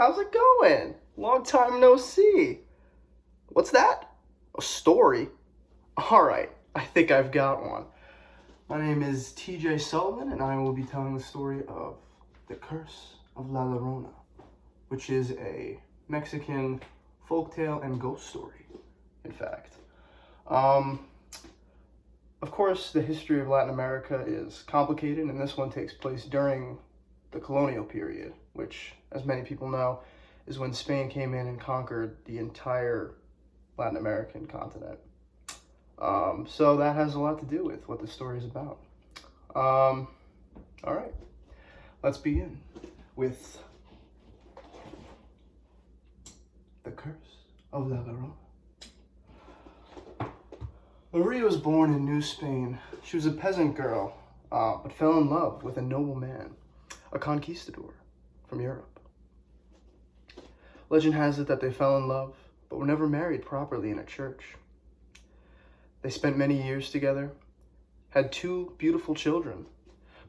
how's it going? Long time no see. What's that? A story? Alright, I think I've got one. My name is TJ Sullivan, and I will be telling the story of the Curse of La Llorona, which is a Mexican folktale and ghost story, in fact. Of course, the history of Latin America is complicated, and this one takes place during the colonial period, which, as many people know, is when Spain came in and conquered the entire Latin American continent. So that has a lot to do with what the story is about. All right, let's begin with the Curse of La Llorona. Maria was born in New Spain. She was a peasant girl, but fell in love with a noble man, a conquistador from Europe. Legend has it that they fell in love, but were never married properly in a church. They spent many years together, had 2 beautiful children,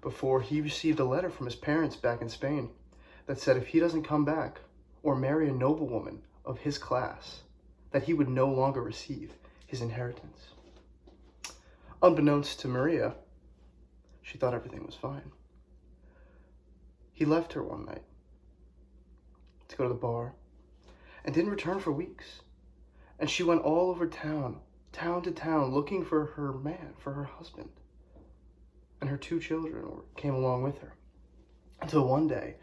before he received a letter from his parents back in Spain that said if he doesn't come back or marry a noblewoman of his class, that he would no longer receive his inheritance. Unbeknownst to Maria, she thought everything was fine. He left her one night to go to the bar and didn't return for weeks. And she went all over town to town, looking for her man, for her husband. And her 2 children came along with her. Until one day,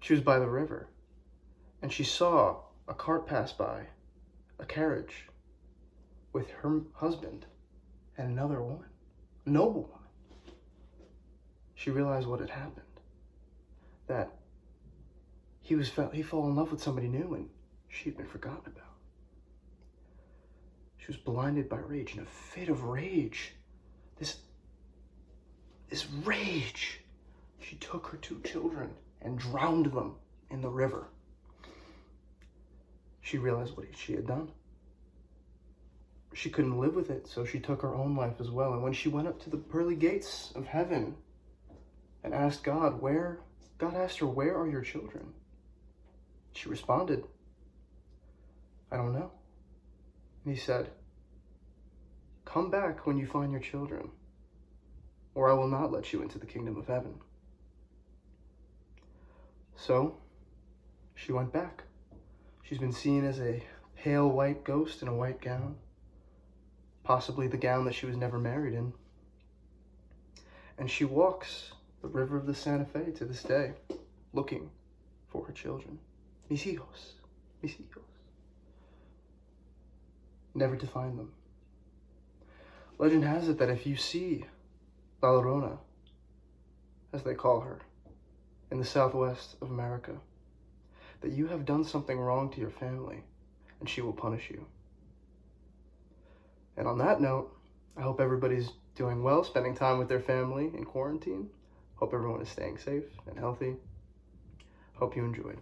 she was by the river, and she saw a cart pass by, a carriage, with her husband and another woman, a noble woman. She realized what had happened, that he fell in love with somebody new and she'd been forgotten about. She was blinded by rage, in a fit of rage. This rage. She took her 2 children and drowned them in the river. She realized what she had done. She couldn't live with it, so she took her own life as well. And when she went up to the pearly gates of heaven and asked God asked her, "Where are your children?" She responded, "I don't know." And he said, "Come back when you find your children, or I will not let you into the kingdom of heaven." So she went back. She's been seen as a pale white ghost in a white gown, possibly the gown that she was never married in. And she walks the river of the Santa Fe to this day, looking for her children. Mis hijos, mis hijos. Never to find them. Legend has it that if you see La Llorona, as they call her, in the southwest of America, that you have done something wrong to your family, and she will punish you. And on that note, I hope everybody's doing well, spending time with their family in quarantine. Hope everyone is staying safe and healthy. Hope you enjoyed.